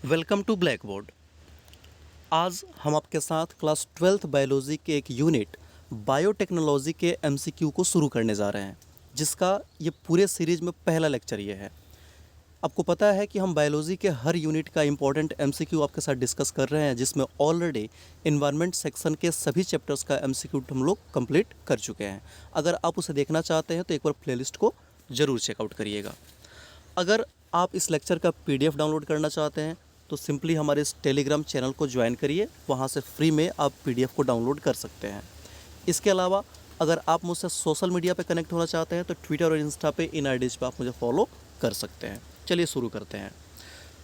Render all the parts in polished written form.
Welcome to black board. आज हम आपके साथ क्लास 12th बायोलॉजी के एक यूनिट बायोटेक्नोलॉजी के एमसीक्यू को शुरू करने जा रहे हैं, जिसका ये पूरे सीरीज में पहला लेक्चर ये है। आपको पता है कि हम बायोलॉजी के हर यूनिट का इंपॉर्टेंट एमसीक्यू आपके साथ डिस्कस कर रहे हैं, जिसमें ऑलरेडी इन्वायरमेंट सेक्शन के सभी चैप्टर्स का एमसीक्यू हम लोग कंप्लीट कर चुके हैं। अगर आप उसे देखना चाहते हैं तो एक बार प्लेलिस्ट को ज़रूर चेकआउट करिएगा। अगर आप इस लेक्चर का पीडीएफ डाउनलोड करना चाहते हैं तो सिंपली हमारे इस टेलीग्राम चैनल को ज्वाइन करिए, वहाँ से फ्री में आप पीडीएफ को डाउनलोड कर सकते हैं। इसके अलावा अगर आप मुझसे सोशल मीडिया पे कनेक्ट होना चाहते हैं तो ट्विटर और इंस्टा पे इन आईडीज़ पे आप मुझे फॉलो कर सकते हैं। चलिए शुरू करते हैं।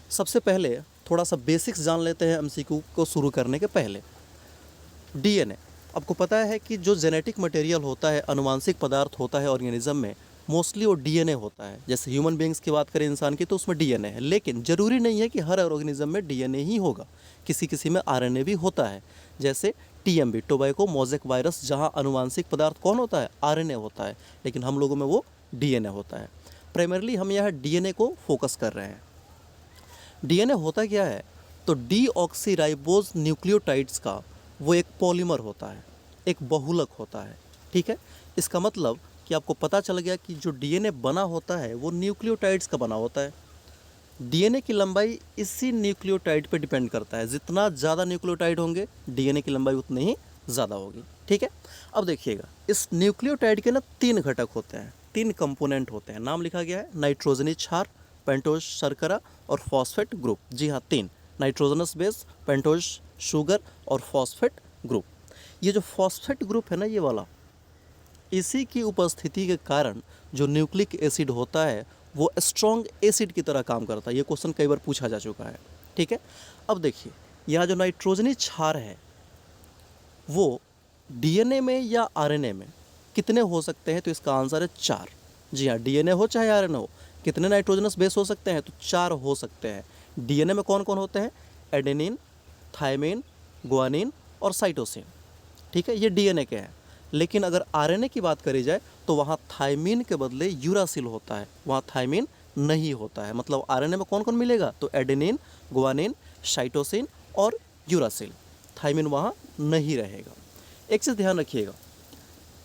सबसे पहले थोड़ा सा बेसिक्स जान लेते हैं एमसीक्यू को शुरू करने के पहले। डीएनए, आपको पता है कि जो जेनेटिक मटेरियल होता है, अनुवांशिक पदार्थ होता है ऑर्गेनिज्म में, मोस्टली वो डीएनए होता है। जैसे ह्यूमन बींग्स की बात करें इंसान की, तो उसमें डीएनए है, लेकिन ज़रूरी नहीं है कि हर ऑर्गेनिज्म में डीएनए ही होगा। किसी किसी में आरएनए भी होता है। जैसे टीएमबी, टोबैको मोज़ेक वायरस, जहाँ अनुवांशिक पदार्थ कौन होता है? आरएनए होता है, लेकिन हम लोगों में वो डीएनए होता है। प्राइमरली हम यहाँ डीएनए को फोकस कर रहे हैं। डीएनए होता क्या है? तो डीऑक्सीराइबोज न्यूक्लियोटाइड्स का वो एक पॉलीमर होता है, एक बहुलक होता है। ठीक है, इसका मतलब कि आपको पता चल गया कि जो डीएनए बना होता है वो न्यूक्लियोटाइड्स का बना होता है। डीएनए की लंबाई इसी न्यूक्लियोटाइड पे डिपेंड करता है। जितना ज़्यादा न्यूक्लियोटाइड होंगे, डीएनए की लंबाई उतनी ही ज़्यादा होगी। ठीक है, अब देखिएगा, इस न्यूक्लियोटाइड के ना 3 घटक होते हैं, 3 कंपोनेंट होते हैं। नाम लिखा गया है नाइट्रोजनी क्षार, पेंटोज शर्करा और फॉस्फेट ग्रुप। जी हाँ, 3, नाइट्रोजनस बेस, पेंटोज शुगर और फॉस्फेट ग्रुप। ये जो फॉस्फेट ग्रुप है ना, ये वाला, इसी की उपस्थिति के कारण जो न्यूक्लिक एसिड होता है वो स्ट्रॉन्ग एसिड की तरह काम करता है। ये क्वेश्चन कई बार पूछा जा चुका है। ठीक है, अब देखिए, यहाँ जो नाइट्रोजनी क्षार है वो डीएनए में या आरएनए में कितने हो सकते हैं? तो इसका आंसर है 4। जी हाँ, डीएनए हो चाहे आरएनए हो, कितने नाइट्रोजनस बेस हो सकते हैं? तो 4 हो सकते हैं। डीएनए में कौन कौन होते हैं? एडेनिन, थायमिन, गुआनिन और साइटोसिन। ठीक है, ये डीएनए के हैं। लेकिन अगर आरएनए की बात करी जाए तो वहाँ थायमिन के बदले यूरासिल होता है, वहाँ थायमिन नहीं होता है। मतलब आरएनए में कौन कौन मिलेगा? तो एडेनिन, गुआनिन, साइटोसिन और यूरासिल। थायमिन वहाँ नहीं रहेगा। एक चीज़ ध्यान रखिएगा,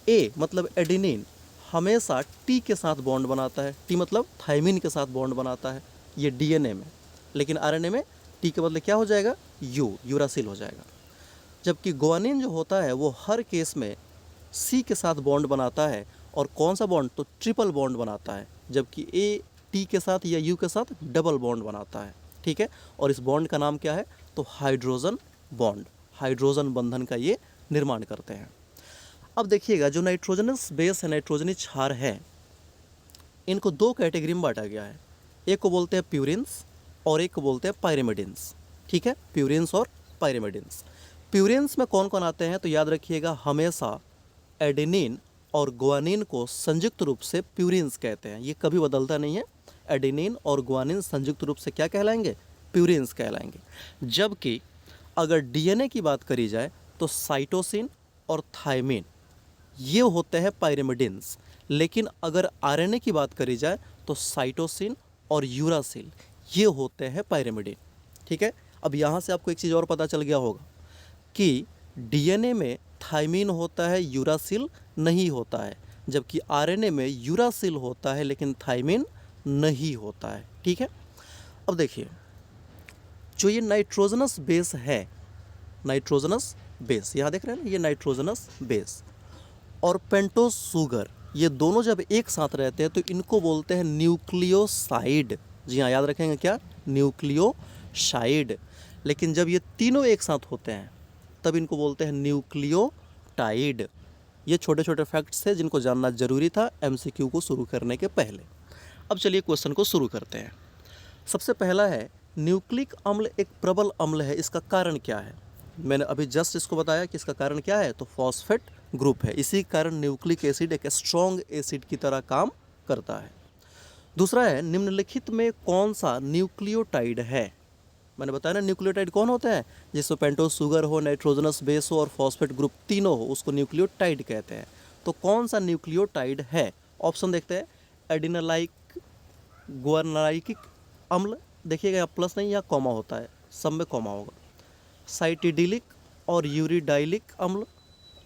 ए मतलब एडेनिन हमेशा टी के साथ बॉन्ड बनाता है। टी मतलब थायमिन के साथ बॉन्ड बनाता है, ये डीएनए में। लेकिन आरएनए में टी के बदले क्या हो जाएगा? यूरासिल हो जाएगा। जबकि गुआनिन जो होता है वो हर केस में सी के साथ बॉन्ड बनाता है। और कौन सा बॉन्ड? तो ट्रिपल बॉन्ड बनाता है। जबकि ए टी के साथ या यू के साथ डबल बॉन्ड बनाता है। ठीक है, और इस बॉन्ड का नाम क्या है? तो हाइड्रोजन बॉन्ड, हाइड्रोजन बंधन का ये निर्माण करते हैं। अब देखिएगा, जो नाइट्रोजनस बेस है, नाइट्रोजनी क्षार है, इनको 2 कैटेगरी में बांटा गया है। एक को बोलते हैं प्यूरिन्स और एक को बोलते हैं पायरिमिडिन्स। ठीक है, प्यूरिन्स और पायरिमिडिन्स। प्यूरिन्स में कौन कौन आते हैं? तो याद रखिएगा, हमेशा एडेनिन और गुआनिन को संयुक्त रूप से प्यूरिन्स कहते हैं। ये कभी बदलता नहीं है। एडेनिन और गुआनिन संयुक्त रूप से क्या कहलाएंगे? प्यूरिन्स कहलाएंगे। जबकि अगर डीएनए की बात करी जाए तो साइटोसिन और थायमिन ये होते हैं पायरिमिडिन्स। लेकिन अगर आरएनए की बात करी जाए तो साइटोसिन और यूरासिल ये होते हैं पायरिमिडिन। ठीक है, अब यहाँ से आपको एक चीज़ और पता चल गया होगा कि डीएनए में थायमिन होता है, यूरासिल नहीं होता है। जबकि आरएनए में यूरासिल होता है लेकिन थायमिन नहीं होता है। ठीक है, अब देखिए, जो ये नाइट्रोजनस बेस है, नाइट्रोजनस बेस यहाँ देख रहे हैं ना, ये नाइट्रोजनस बेस और पेंटोज शुगर, ये दोनों जब एक साथ रहते हैं तो इनको बोलते हैं न्यूक्लियोसाइड। जी हाँ, याद रखेंगे क्या? न्यूक्लियोसाइड। लेकिन जब ये तीनों एक साथ होते हैं तब इनको बोलते हैं न्यूक्लियोटाइड। ये छोटे छोटे फैक्ट्स थे जिनको जानना जरूरी था एमसीक्यू को शुरू करने के पहले। अब चलिए क्वेश्चन को शुरू करते हैं। सबसे पहला है, न्यूक्लिक अम्ल एक प्रबल अम्ल है, इसका कारण क्या है? मैंने अभी जस्ट इसको बताया कि इसका कारण क्या है, तो फॉस्फेट ग्रुप है। इसी कारण न्यूक्लिक एसिड एक स्ट्रॉन्ग एसिड की तरह काम करता है। दूसरा है, निम्नलिखित में कौन सा न्यूक्लियोटाइड है? मैंने बताया ना, न्यूक्लियोटाइड कौन होता है? जिसमें पेंटोज शुगर हो, नाइट्रोजनस बेस हो और फॉस्फेट ग्रुप तीनों हो, उसको न्यूक्लियोटाइड कहते हैं। तो कौन सा न्यूक्लियोटाइड है? ऑप्शन देखते हैं, एडिनालाइक, गुआनालाइक अम्ल, देखिएगा यहाँ प्लस नहीं, यहाँ कॉमा होता है, सब में कॉमा होगा। साइटिडिलिक और यूरिडाइलिक अम्ल,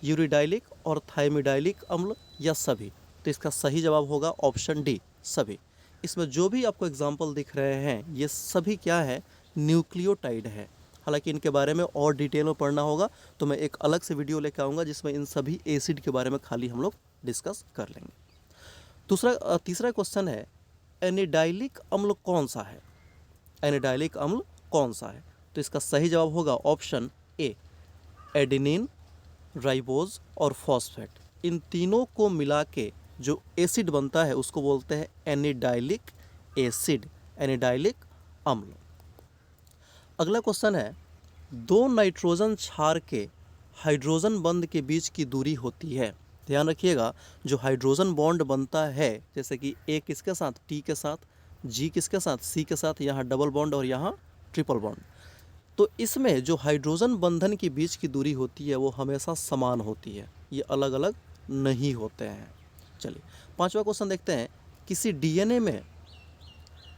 यूरिडाइलिक और थाइमिडाइलिक अम्ल, या सभी। तो इसका सही जवाब होगा ऑप्शन डी, सभी। इसमें जो भी आपको एग्जाम्पल दिख रहे हैं ये सभी क्या है, न्यूक्लियोटाइड है। हालांकि इनके बारे में और डिटेल में पढ़ना होगा तो मैं एक अलग से वीडियो लेकर आऊँगा जिसमें इन सभी एसिड के बारे में खाली हम लोग डिस्कस कर लेंगे। तीसरा क्वेश्चन है, एनिडाइलिक अम्ल कौन सा है? एनिडाइलिक अम्ल कौन सा है? तो इसका सही जवाब होगा ऑप्शन ए, एडेनिन, राइबोज और फॉस्फेट। इन तीनों को मिला के जो एसिड बनता है उसको बोलते हैं एनिडाइलिक एसिड, एनिडाइलिक अम्ल। अगला क्वेश्चन है, दो नाइट्रोजन क्षार के हाइड्रोजन बंध के बीच की दूरी होती है। ध्यान रखिएगा, जो हाइड्रोजन बॉन्ड बनता है जैसे कि ए किसके साथ, टी के साथ, जी किसके साथ, सी के साथ, यहाँ डबल बॉन्ड और यहाँ ट्रिपल बॉन्ड। तो इसमें जो हाइड्रोजन बंधन के बीच की दूरी होती है वो हमेशा समान होती है, ये अलग अलग नहीं होते हैं। चलिए पांचवा क्वेश्चन देखते हैं, किसी डीएनए में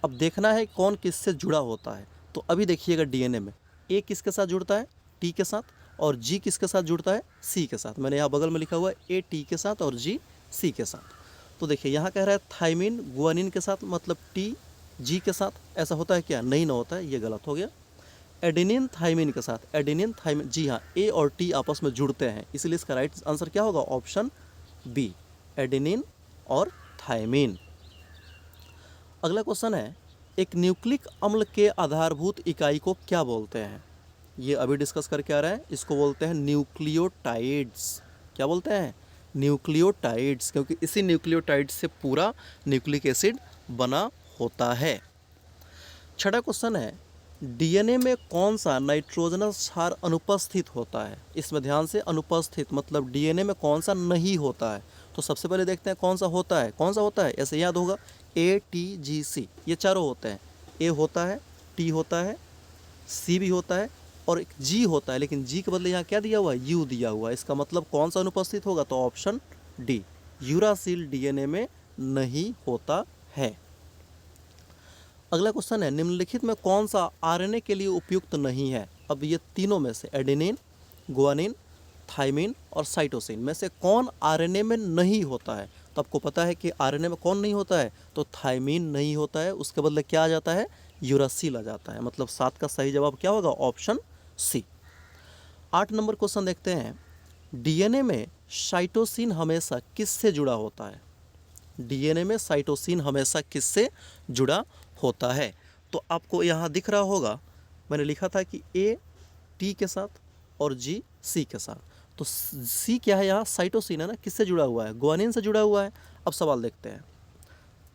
अब देखना है कौन किससे जुड़ा होता है। तो अभी देखिएगा डीएनए में ए किसके साथ जुड़ता है, टी के साथ, और जी किसके साथ जुड़ता है, सी के साथ। मैंने यहाँ बगल में लिखा हुआ है ए टी के साथ और जी सी के साथ। तो देखिए यहाँ कह रहा है थाइमिन गुआनिन के साथ, मतलब टी जी के साथ। ऐसा होता है क्या? नहीं ना होता है, ये गलत हो गया। एडेनिन थाइमिन के साथ, एडेनिन थाइमिन, जी हाँ, ए और टी आपस में जुड़ते हैं, इसलिए इसका राइट आंसर क्या होगा? ऑप्शन बी, एडेनिन और थाइमिन। अगला क्वेश्चन है, एक न्यूक्लिक अम्ल के आधारभूत इकाई को क्या बोलते हैं? ये अभी डिस्कस करके आ रहा है, इसको बोलते हैं न्यूक्लियोटाइड्स। क्या बोलते हैं? न्यूक्लियोटाइड्स, क्योंकि इसी न्यूक्लियोटाइड से पूरा न्यूक्लिक एसिड बना होता है। छठा क्वेश्चन है, डीएनए में कौन सा नाइट्रोजनस क्षार अनुपस्थित होता है? इसमें ध्यान से, अनुपस्थित मतलब डीएनए में कौन सा नहीं होता है। तो सबसे पहले देखते हैं कौन सा होता है, कौन सा होता है, ऐसे याद होगा ए टी जी सी, ये चारों होते हैं। ए होता है, टी होता है, सी भी होता है और एक जी होता है, लेकिन जी के बदले यहाँ क्या दिया हुआ है? यू दिया हुआ है। इसका मतलब कौन सा अनुपस्थित होगा? तो ऑप्शन डी, यूरासिल डीएनए में नहीं होता है। अगला क्वेश्चन है, निम्नलिखित में कौन सा आरएनए के लिए उपयुक्त नहीं है? अब ये तीनों में से एडेनिन, गुआनिन, थाइमिन और साइटोसिन में से कौन आरएनए में नहीं होता है? तो आपको पता है कि आरएनए में कौन नहीं होता है, तो थाइमिन नहीं होता है, उसके बदले क्या आ जाता है? यूरासिल आ जाता है। मतलब 7 का सही जवाब क्या होगा? ऑप्शन सी। 8 नंबर क्वेश्चन देखते हैं, डीएनए में साइटोसिन हमेशा किससे जुड़ा होता है? डीएनए में साइटोसिन हमेशा किससे जुड़ा होता है? तो आपको यहाँ दिख रहा होगा, मैंने लिखा था कि ए टी के साथ और जी सी के साथ। तो सी क्या है यहाँ? साइटोसिन है ना, किससे जुड़ा हुआ है? गुआनिन से जुड़ा हुआ है। अब सवाल देखते हैं,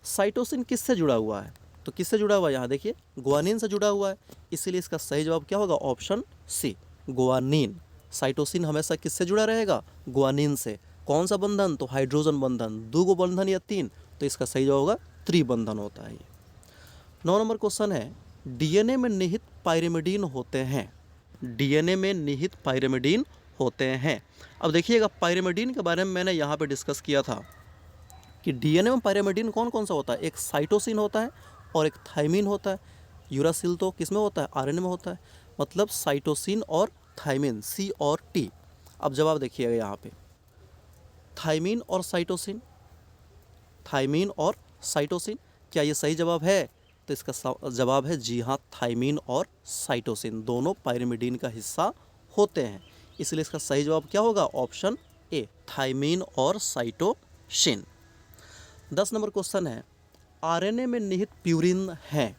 साइटोसिन किससे जुड़ा हुआ है? तो किससे जुड़ा हुआ है? यहाँ देखिए गुआनिन से जुड़ा हुआ है, इसीलिए इसका सही जवाब क्या होगा? ऑप्शन सी, गुआनिन। साइटोसिन हमेशा किससे जुड़ा रहेगा? गुआनिन से। कौन सा बंधन? तो हाइड्रोजन बंधन। 2 गो बंधन या 3? तो इसका सही जवाब होगा त्रिबंधन होता है ये। 9 नंबर क्वेश्चन है, डीएनए में निहित पाइरिमिडीन होते हैं। डीएनए में निहित पाइरिमिडीन होते हैं। अब देखिएगा पाइरिमिडीन के बारे में मैंने यहाँ पे डिस्कस किया था कि डीएनए में पाइरिमिडीन कौन कौन सा होता है? एक साइटोसिन होता है और एक थाइमिन होता है। यूरासिल तो किस में होता है? आरएनए में होता है। मतलब साइटोसिन और थाइमिन, सी और टी। अब जवाब देखिएगा यहाँ पे, थाइमिन और साइटोसिन, थाइमिन और साइटोसिन, क्या ये सही जवाब है? तो इसका जवाब है जी हाँ, थाइमिन और साइटोसिन दोनों पाइरिमिडीन का हिस्सा होते हैं, इसलिए इसका सही जवाब क्या होगा? ऑप्शन ए, थाइमिन और साइटोसिन। 10 नंबर क्वेश्चन है, आरएनए में निहित प्यूरिन है।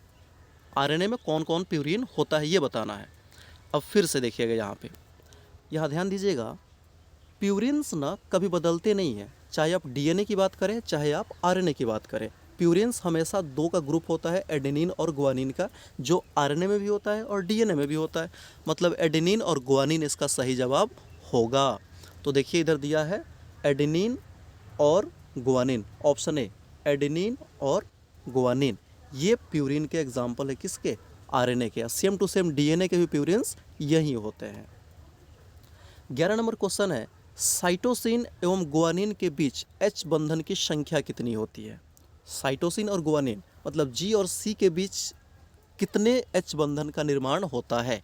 आरएनए में कौन कौन प्यूरिन होता है ये बताना है। अब फिर से देखिएगा यहाँ पे, यहाँ ध्यान दीजिएगा, प्यूरिन्स ना कभी बदलते नहीं हैं, चाहे आप डीएनए की बात करें चाहे आप आरएनए की बात करें। प्यूरिन्स हमेशा 2 का ग्रुप होता है, एडेनिन और गुआनिन का, जो आरएनए में भी होता है और डीएनए में भी होता है। मतलब एडेनिन और गुआनिन इसका सही जवाब होगा। तो देखिए इधर दिया है एडेनिन और गुआनिन, ऑप्शन ए, एडेनिन और गुआनिन, ये प्यूरिन के एग्जाम्पल है किसके? आरएनए के। सेम टू सेम डीएनए के भी प्यूरिन्स यही होते हैं। 11 नंबर क्वेश्चन है, साइटोसिन एवं गुआनिन के बीच H बंधन की संख्या कितनी होती है? साइटोसिन और गुआनिन मतलब जी और सी के बीच कितने H बंधन का निर्माण होता है?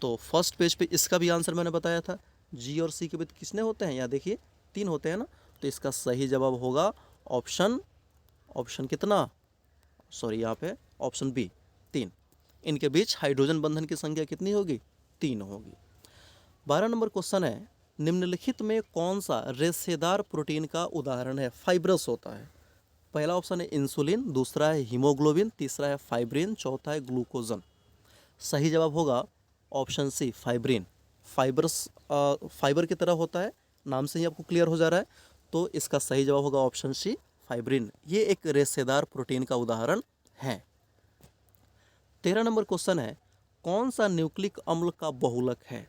तो फर्स्ट पेज पे इसका भी आंसर मैंने बताया था। G और C के बीच कितने होते हैं? यहाँ देखिए 3 होते हैं ना, तो इसका सही जवाब होगा ऑप्शन कितना, सॉरी यहाँ पे ऑप्शन बी 3। इनके बीच हाइड्रोजन बंधन की संख्या कितनी होगी? 3 होगी। 12 नंबर क्वेश्चन है, निम्नलिखित में कौन सा रेशेदार प्रोटीन का उदाहरण है? फाइब्रस होता है। पहला ऑप्शन है इंसुलिन, दूसरा है हीमोग्लोबिन, तीसरा है फाइब्रिन, चौथा है ग्लूकोजन। सही जवाब होगा option C fibrin. Fibrous fiber की तरह होता है, नाम से ही आपको क्लियर हो जा रहा है, तो इसका सही जवाब होगा ऑप्शन सी फाइब्रिन। ये एक रेशेदार प्रोटीन का उदाहरण है। 13 नंबर क्वेश्चन है, कौन सा न्यूक्लिक अम्ल का बहुलक है?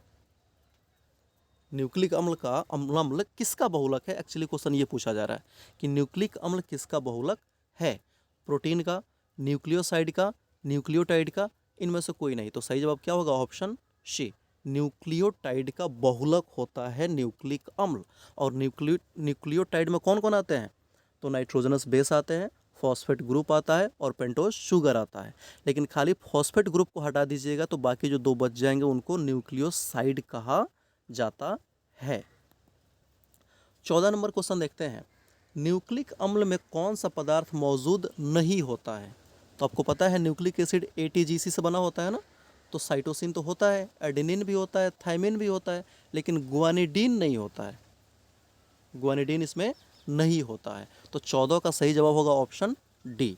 न्यूक्लिक अम्ल का अम्ल किसका बहुलक है? एक्चुअली क्वेश्चन ये पूछा जा रहा है कि न्यूक्लिक अम्ल किसका बहुलक है? प्रोटीन का, न्यूक्लियोसाइड का, न्यूक्लियोटाइड का, इनमें से कोई नहीं। तो सही जवाब क्या होगा? ऑप्शन सी न्यूक्लियोटाइड का बहुलक होता है न्यूक्लिक अम्ल। और न्यूक्लियोटाइड में कौन कौन आते हैं? तो नाइट्रोजनस बेस आते हैं, फॉस्फेट ग्रुप आता है और पेंटोज शुगर आता है। लेकिन खाली फॉस्फेट ग्रुप को हटा दीजिएगा तो बाकी जो 2 बच जाएंगे उनको न्यूक्लियोसाइड कहा जाता है। 14 नंबर क्वेश्चन देखते हैं, न्यूक्लिक अम्ल में कौन सा पदार्थ मौजूद नहीं होता है? तो आपको पता है न्यूक्लिक एसिड ATGC से बना होता है ना, तो साइटोसिन तो होता है, एडेनिन भी होता है, थायमिन भी होता है, लेकिन गुआनिडीन नहीं होता है। गुआनिडीन इसमें नहीं होता है। तो 14 का सही जवाब होगा ऑप्शन डी।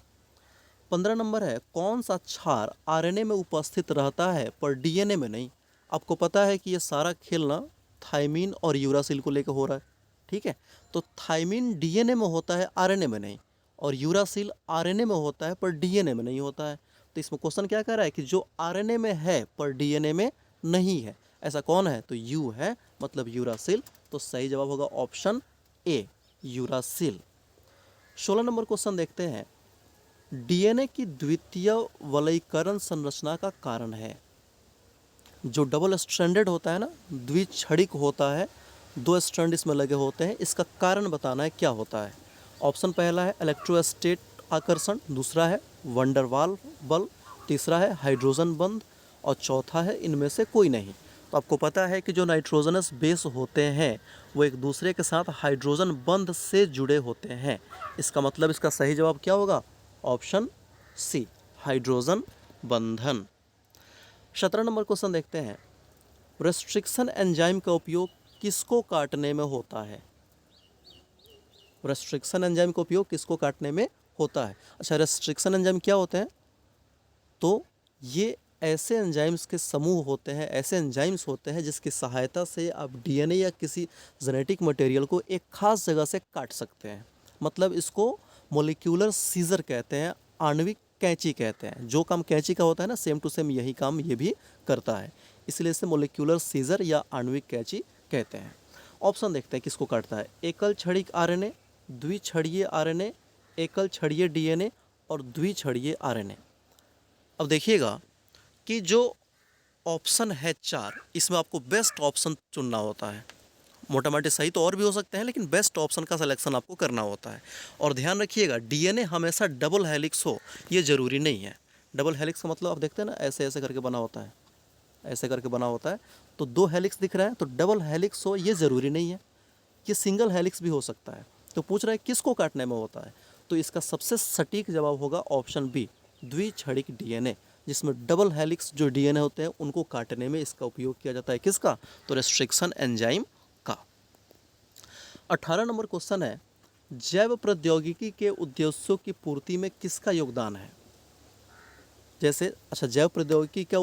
15 नंबर है, कौन सा क्षार RNA में उपस्थित रहता है पर DNA में नहीं? आपको पता है कि ये सारा खेल ना थायमिन और यूरासिल को लेकर हो रहा है, ठीक है। तो थायमिन DNA में होता है, RNA में नहीं, और यूरासिल RNA में होता है पर DNA में नहीं होता है। तो इसमें क्वेश्चन क्या कह रहा है कि जो RNA में है पर DNA में नहीं है, ऐसा कौन है? तो यू है, मतलब यूरासिल। तो सही जवाब होगा option A uracil. 16 number question देखते हैं, DNA की द्वितीय वलयीकरण संरचना का कारण है? जो डबल स्ट्रैंडेड होता है ना, द्विछड़िक होता है, 2 स्ट्रैंड इसमें लगे होते हैं, इसका कारण बताना है क्या होता है? ऑप्शन पहला है इलेक्ट्रोस्टेट आकर्षण, दूसरा है वंडरवाल बल, तीसरा है हाइड्रोजन बंध और चौथा है इनमें से कोई नहीं। तो आपको पता है कि जो नाइट्रोजनस बेस होते हैं वो एक दूसरे के साथ हाइड्रोजन बंध से जुड़े होते हैं। इसका मतलब इसका सही जवाब क्या होगा? ऑप्शन सी हाइड्रोजन बंधन। 17 नंबर क्वेश्चन देखते हैं, रेस्ट्रिक्शन एंजाइम का उपयोग किसको काटने में होता है? रेस्ट्रिक्शन एंजाइम का उपयोग किसको काटने में होता है? अच्छा, रेस्ट्रिक्शन एंजाइम क्या होते हैं? तो ये ऐसे एंजाइम्स के समूह होते हैं, ऐसे एंजाइम्स होते हैं जिसकी सहायता से आप DNA या किसी जेनेटिक मटेरियल को एक खास जगह से काट सकते हैं। मतलब इसको मोलिक्यूलर सीजर कहते हैं, आणविक कैंची कहते हैं। जो काम कैंची का होता है ना, सेम टू सेम यही काम ये भी करता है, इसलिए इसे मोलिक्यूलर सीजर या आणविक कैंची कहते हैं। ऑप्शन देखते हैं किसको काटता है? एकल छड़िक RNA, द्विछड़िय RNA, एकल छड़िय DNA और द्विछड़िय RNA। अब देखिएगा कि जो ऑप्शन है 4, इसमें आपको बेस्ट ऑप्शन चुनना होता है। मोटा मोटी सही तो और भी हो सकते हैं, लेकिन बेस्ट ऑप्शन का सिलेक्शन आपको करना होता है। और ध्यान रखिएगा, DNA हमेशा डबल हेलिक्स हो ये ज़रूरी नहीं है। डबल हेलिक्स का मतलब आप देखते हैं ना, ऐसे ऐसे करके बना होता है, ऐसे करके बना होता है, तो 2 हेलिक्स दिख रहा है, तो डबल हेलिक्स हो ये ज़रूरी नहीं है, ये सिंगल हेलिक्स भी हो सकता है। तो पूछ रहा है किसको काटने में होता है, तो इसका सबसे सटीक जवाब होगा ऑप्शन बी द्विछड़िक DNA, जिसमें डबल हेलिक्स जो DNA होते हैं उनको काटने में इसका उपयोग किया जाता है। किसका? तो रेस्ट्रिक्शन एंजाइम का। 18 नंबर क्वेश्चन है, जैव प्रौद्योगिकी के उद्देश्यों की पूर्ति में किसका योगदान है? जैसे अच्छा, जैव प्रौद्योगिकी का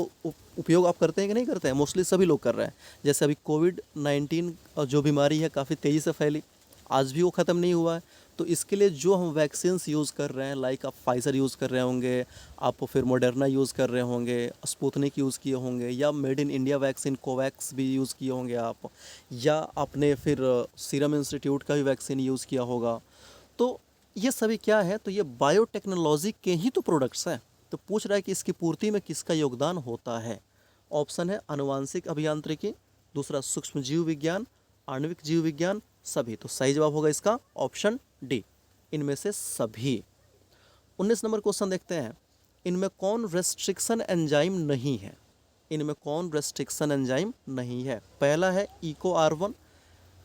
उपयोग आप करते हैं कि नहीं करते हैं? मोस्टली सभी लोग कर रहे हैं। जैसे अभी कोविड-19 जो बीमारी है काफ़ी तेज़ी से फैली, आज भी वो ख़त्म नहीं हुआ है। तो इसके लिए जो हम वैक्सीन्स यूज़ कर रहे हैं, लाइक आप फाइज़र यूज़ कर रहे होंगे, आप फिर मॉडर्ना यूज़ कर रहे होंगे, स्पुतनिक यूज़ किए होंगे, या made in India vaccine Covax भी यूज़ किए होंगे आप, या आपने फिर सीरम इंस्टीट्यूट का भी वैक्सीन यूज़ किया होगा। तो ये सभी क्या है? तो ये बायोटेक्नोलॉजी के ही तो प्रोडक्ट्स हैं। तो पूछ रहा है कि इसकी पूर्ति में किसका योगदान होता है? ऑप्शन है अनुवांशिक अभियांत्रिकी, दूसरा सूक्ष्म जीव विज्ञान, आणविक जीव विज्ञान, सभी। तो सही जवाब होगा इसका ऑप्शन डी, इनमें से सभी। 19 नंबर क्वेश्चन देखते हैं, इनमें कौन रेस्ट्रिक्शन एंजाइम नहीं है? इनमें कौन रेस्ट्रिक्शन एंजाइम नहीं है? पहला है इको R1,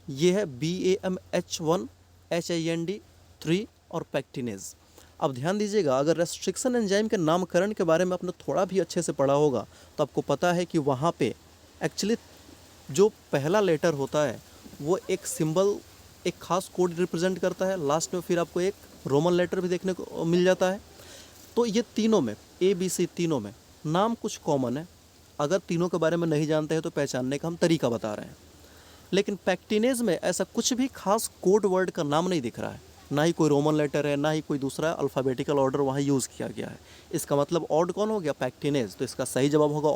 ये है BAMH1, HIND3 और पैक्टिनेज। अब ध्यान दीजिएगा, अगर रेस्ट्रिक्शन एंजाइम के नामकरण के बारे में आपने थोड़ा भी अच्छे से पढ़ा होगा तो आपको पता है कि वहाँ पे एक्चुअली जो पहला लेटर होता है वो एक सिंबल, एक खास कोड रिप्रेजेंट करता है, लास्ट में फिर आपको एक रोमन लेटर भी देखने को मिल जाता है। तो ये तीनों में, ABC तीनों में नाम कुछ कॉमन है। अगर तीनों के बारे में नहीं जानते हैं तो पहचानने का हम तरीका बता रहे हैं। लेकिन पैक्टिनेज में ऐसा कुछ भी खास कोड वर्ड का नाम नहीं दिख रहा है, ना ही कोई रोमन लेटर है, ना ही कोई दूसरा अल्फ़ाबेटिकल ऑर्डर वहाँ यूज़ किया गया है। इसका मतलब ऑड कौन हो गया? पैक्टिनेज। तो इसका सही जवाब होगा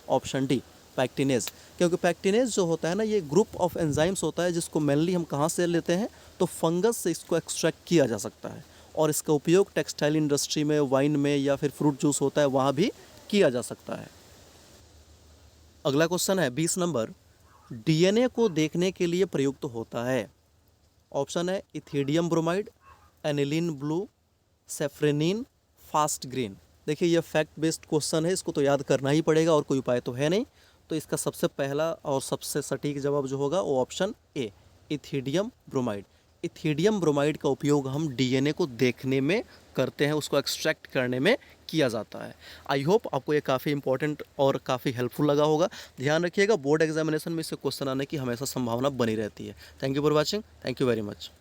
ऑप्शन डी, पैक्टिनेज। क्योंकि पैक्टिनेज जो होता है ना, ये ग्रुप ऑफ एंजाइम्स होता है जिसको मेनली हम कहाँ से लेते हैं, तो फंगस से इसको एक्सट्रैक्ट किया जा सकता है और इसका उपयोग टेक्सटाइल इंडस्ट्री में, वाइन में या फिर फ्रूट जूस होता है वहाँ भी किया जा सकता है। अगला क्वेश्चन है 20 नंबर, DNA को देखने के लिए प्रयुक्त होता है। ऑप्शन है ethidium bromide, aniline blue, safranin, fast green. देखिए ये फैक्ट बेस्ड क्वेश्चन है, इसको तो याद करना ही पड़ेगा और कोई उपाय तो है नहीं। तो इसका सबसे पहला और सबसे सटीक जवाब जो होगा वो option A, ethidium bromide. Ethidium bromide का उपयोग हम DNA को देखने में करते हैं, उसको एक्सट्रैक्ट करने में किया जाता है। आई होप आपको ये काफ़ी इंपॉर्टेंट और काफ़ी हेल्पफुल लगा होगा। ध्यान रखिएगा, बोर्ड एग्जामिनेशन में इससे क्वेश्चन आने की हमेशा संभावना बनी रहती है। Thank you for watching, thank you very much.